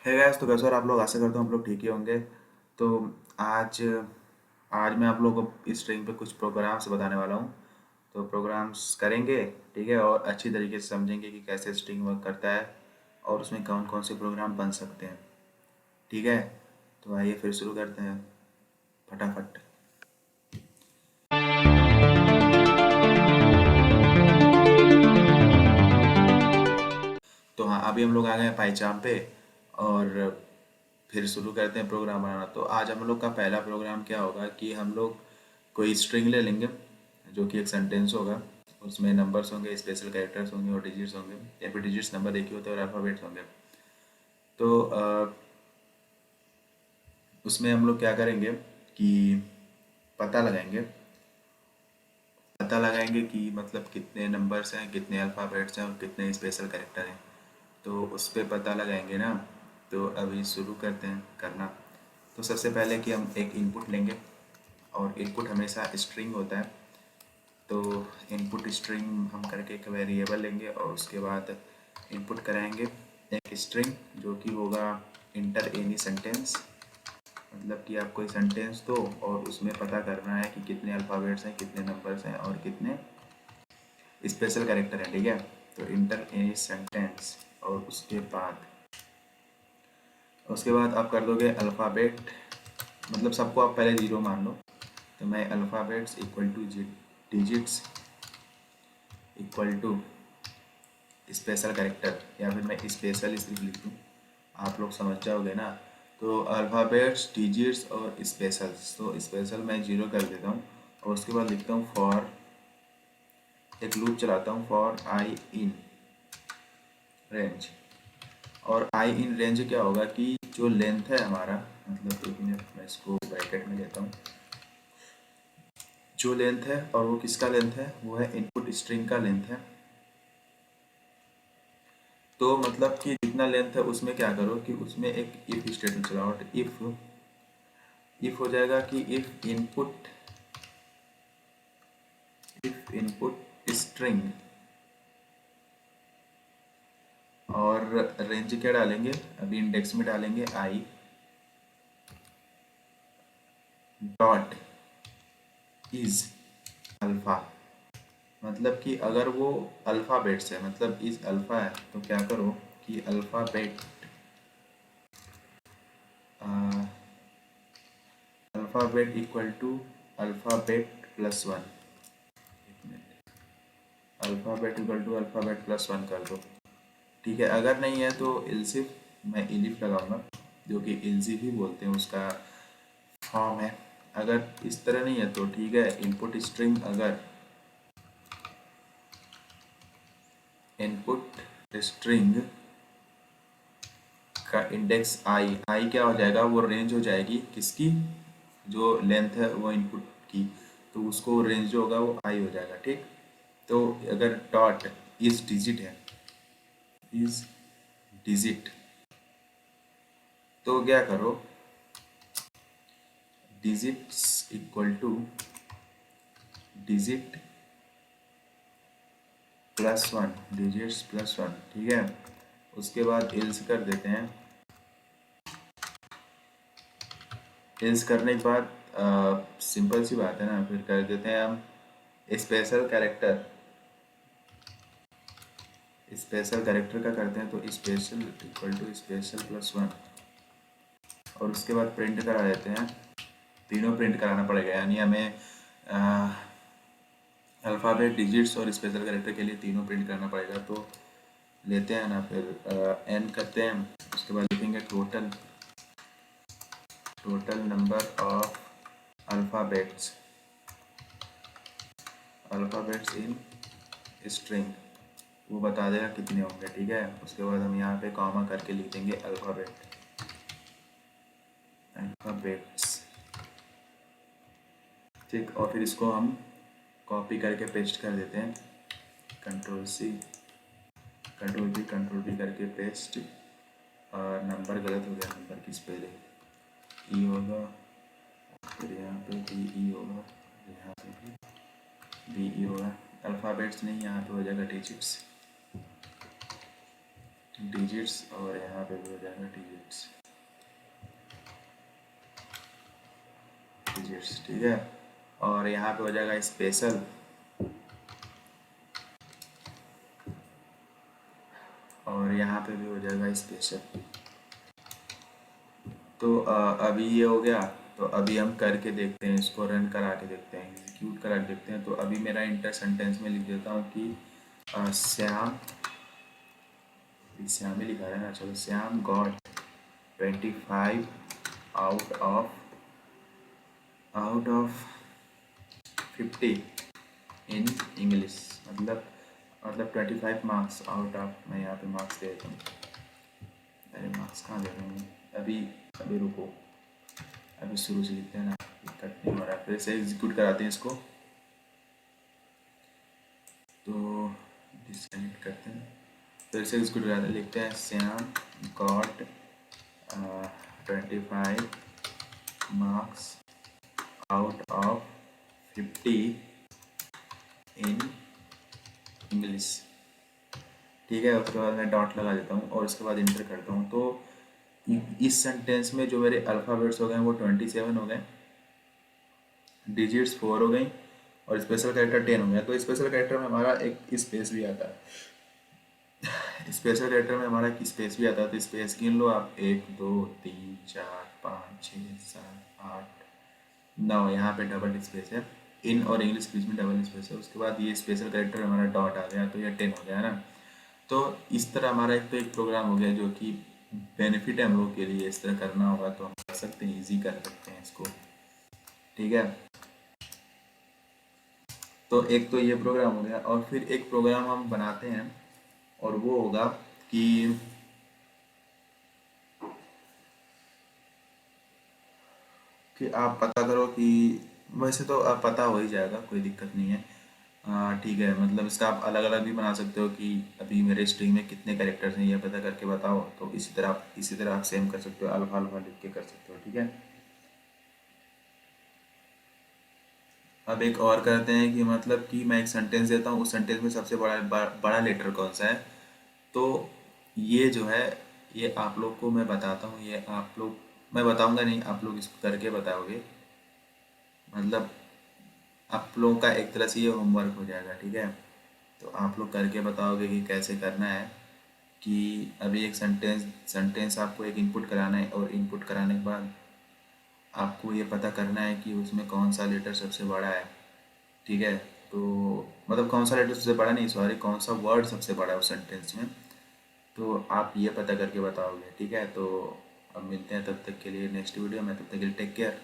है गाइस, तो कैसे हो आप लोग। आशा करता हूँ आप लोग ठीक ही होंगे। तो आज आज मैं आप लोगों को इस स्ट्रिंग पे कुछ प्रोग्राम्स बताने वाला हूँ। तो प्रोग्राम्स करेंगे, ठीक है, और अच्छी तरीके से समझेंगे कि कैसे स्ट्रिंग वर्क करता है और उसमें कौन कौन से प्रोग्राम बन सकते हैं। ठीक है, तो आइए फिर शुरू करते हैं फटाफट। तो हाँ, अभी हम लोग आ गए हैं पाइचाम पे और फिर शुरू करते हैं प्रोग्राम बनाना। तो आज हम लोग का पहला प्रोग्राम क्या होगा कि हम लोग कोई स्ट्रिंग ले लेंगे जो कि एक सेंटेंस होगा। उसमें नंबर्स होंगे, स्पेशल कैरेक्टर्स होंगे और डिजिट्स होंगे, या फिर डिजिट्स नंबर एक ही होते हैं और अल्फ़ाबेट्स होंगे। तो उसमें हम लोग क्या करेंगे कि पता लगाएंगे पता लगाएंगे कि मतलब कितने नंबर्स हैं, कितने अल्फ़ाबेट्स हैं और कितने स्पेशल कैरेक्टर हैं। तो उस पर पता लगाएंगे ना। तो अभी शुरू करते हैं करना। तो सबसे पहले कि हम एक इनपुट लेंगे और इनपुट हमेशा स्ट्रिंग होता है। तो इनपुट स्ट्रिंग हम करके एक वेरिएबल लेंगे और उसके बाद इनपुट कराएंगे एक स्ट्रिंग जो कि होगा इंटर एनी सेंटेंस। मतलब कि आप कोई सेंटेंस दो और उसमें पता करना है कि कितने अल्फ़ाबेट्स हैं, कितने नंबर्स हैं और कितने स्पेशल कैरेक्टर हैं। ठीक है, तो इंटर एनी सेंटेंस और उसके बाद आप कर दोगे अल्फ़ाबेट। मतलब सबको आप पहले ज़ीरो मान लो। तो मैं alphabets equal to digits equal to special character, या फिर मैं स्पेशल सिर्फ लिख दूँ, आप लोग समझ जाओगे ना। तो अल्फ़ाबेट्स, डिजिट्स और स्पेशल्स। तो स्पेशल मैं जीरो कर देता हूँ और उसके बाद लिखता हूँ फॉर, एक लूप चलाता हूँ फॉर आई इन रेंज। और आई इन रेंज क्या होगा कि जो लेंथ है हमारा, मतलब एक मिनट मैं इसको ब्रैकेट में लेता हूँ। जो लेंथ है, और वो किसका लेंथ है, वो है इनपुट स्ट्रिंग का लेंथ है। तो मतलब कि जितना लेंथ है उसमें क्या करो कि उसमें एक इफ स्टेटमेंट चलाओ। इफ हो जाएगा कि इफ इनपुट स्ट्रिंग, और रेंज क्या डालेंगे, अभी इंडेक्स में डालेंगे आई डॉट इज अल्फा। मतलब कि अगर वो अल्फ़ाबेट्स है, मतलब इज अल्फ़ा है, तो क्या करो कि alphabet equal to alphabet plus one. Alphabet equal to alphabet plus one कर दो। ठीक है, अगर नहीं है तो इल्सिफ, मैं इलिफ लगाऊंगा, जो कि इल्सिफ ही बोलते हैं, उसका फॉर्म है। अगर इस तरह नहीं है तो ठीक है, इनपुट स्ट्रिंग, अगर इनपुट स्ट्रिंग का इंडेक्स आई क्या हो जाएगा, वो रेंज हो जाएगी किसकी, जो लेंथ है वो इनपुट की। तो उसको रेंज जो होगा वो आई हो जाएगा। ठीक, तो अगर डॉट इज डिजिट है, इज डिजिट, तो क्या करो, digits equal two digit plus one, digits plus one. ठीक है, उसके बाद एल्स कर देते हैं। एल्स करने के बाद सिंपल सी बात है ना, फिर कर देते हैं हम स्पेशल कैरेक्टर। स्पेशल कैरेक्टर का करते हैं, तो special equal to special plus one, और उसके बाद प्रिंट करा देते हैं। तीनों प्रिंट कराना पड़ेगा, यानी हमें अल्फ़ाबेट, डिजिट्स और स्पेशल कैरेक्टर के लिए तीनों प्रिंट करना पड़ेगा। तो लेते हैं ना, फिर एन करते हैं। उसके बाद लिखेंगे total number of alphabets alphabets in string, वो बता देगा कितने होंगे। ठीक है, उसके बाद हम यहाँ पे कॉमा करके लिख देंगे अल्फ़ाबेट्स। ठीक, और फिर इसको हम कॉपी करके पेस्ट कर देते हैं, कंट्रोल सी कंट्रोल वी करके पेस्ट। और नंबर गलत हो गया, नंबर की स्पेलिंग ई होगा, फिर यहाँ पे बी ई होगा, यहाँ पे भी बी ई होगा। अल्फ़ाबेट्स नहीं, यहाँ पे हो जाएगा डिजिट्स। डिजिट्स, और यहाँ पे भी हो जाएगा डिजिट्स, डिजिट्स, ठीक है। और यहाँ पे हो जाएगा स्पेशल, और यहाँ पे भी हो जाएगा स्पेशल। तो अभी ये हो गया। तो अभी हम करके देखते हैं, इसको रन करा के देखते हैं, एग्जीक्यूट करा के देखते हैं। तो अभी मेरा इंटर सेंटेंस में लिख देता हूँ कि श्याम, श्याम ही लिखा है ना, चलो, Shyam got 25 out of 50 in English, मतलब 25 मार्क्स आउट ऑफ, मैं यहाँ पे मार्क्स दे देता हूँ। अरे मार्क्स कहाँ दे रहे हैं अभी, अभी रुको, अभी शुरू से लिखते हैं ना, कट नहीं हो रहा है। फिर से एग्जीक्यूट कराते हैं इसको, तो डिसकनेक्ट करते हैं, फिर से एग्जीक्यूट कराते हैं, लिखते हैं Shyam got 25 marks out of 50 in English, ठीक है। उसके बाद मैं डॉट लगा देता हूँ और उसके बाद इंटर करता हूँ। तो इस सेंटेंस में जो मेरे अल्फ़ाबेट्स हो गए वो 27 हो गए, डिजिट्स 4 हो गई, और स्पेशल कैरेक्टर 10 हो गया। तो स्पेशल कैरेक्टर में हमारा एक स्पेस भी आता है, स्पेशल कैरेक्टर में हमारा एक स्पेस भी आता है। तो स्पेस गिन लो आप, 1 2 3 4 5 6 7 8 9, यहाँ पे डबल स्पेस है, इन और इंग्लिश के बीच में डबल स्पेस है। उसके बाद ये स्पेशल कैरेक्टर हमारा डॉट आ गया, तो ये 10 हो गया ना। तो इस तरह हमारा एक तो एक प्रोग्राम हो गया जो कि बेनिफिट है हम लोग के लिए। इस तरह करना होगा तो हम कर सकते हैं, ईजी कर सकते हैं इसको, ठीक है। तो एक तो ये प्रोग्राम हो गया, और फिर एक प्रोग्राम हम बनाते हैं, और वो होगा कि आप पता करो कि, वैसे तो आप पता हो ही जाएगा, कोई दिक्कत नहीं है। ठीक है, मतलब इसका आप अलग अलग भी बना सकते हो कि अभी मेरे स्ट्रिंग में कितने कैरेक्टर्स हैं ये पता करके बताओ। तो इसी तरह आप सेम कर सकते हो, अल्फा अल्फा लिख के कर सकते हो, ठीक है। अब एक और करते हैं कि मतलब कि मैं एक सेंटेंस देता हूँ, उस सेंटेंस में सबसे बड़ा लेटर कौन सा है। तो ये जो है, ये आप लोग को मैं बताता हूँ, ये आप लोग, मैं बताऊंगा नहीं, आप लोग इसको करके बताओगे। मतलब आप लोगों का एक तरह से ये होमवर्क हो जाएगा, ठीक है। तो आप लोग करके बताओगे कि कैसे करना है। कि अभी एक सेंटेंस आपको एक इनपुट कराना है, और इनपुट कराने के बाद आपको ये पता करना है कि उसमें कौन सा लेटर सबसे बड़ा है, ठीक है। तो मतलब कौन सा लेटर सबसे बड़ा नहीं, सॉरी, कौन सा वर्ड सबसे बड़ा है उस सेंटेंस में। तो आप ये पता करके बताओगे, ठीक है। तो अब मिलते हैं, तब तक के लिए नेक्स्ट वीडियो में, तब तक के लिए टेक केयर।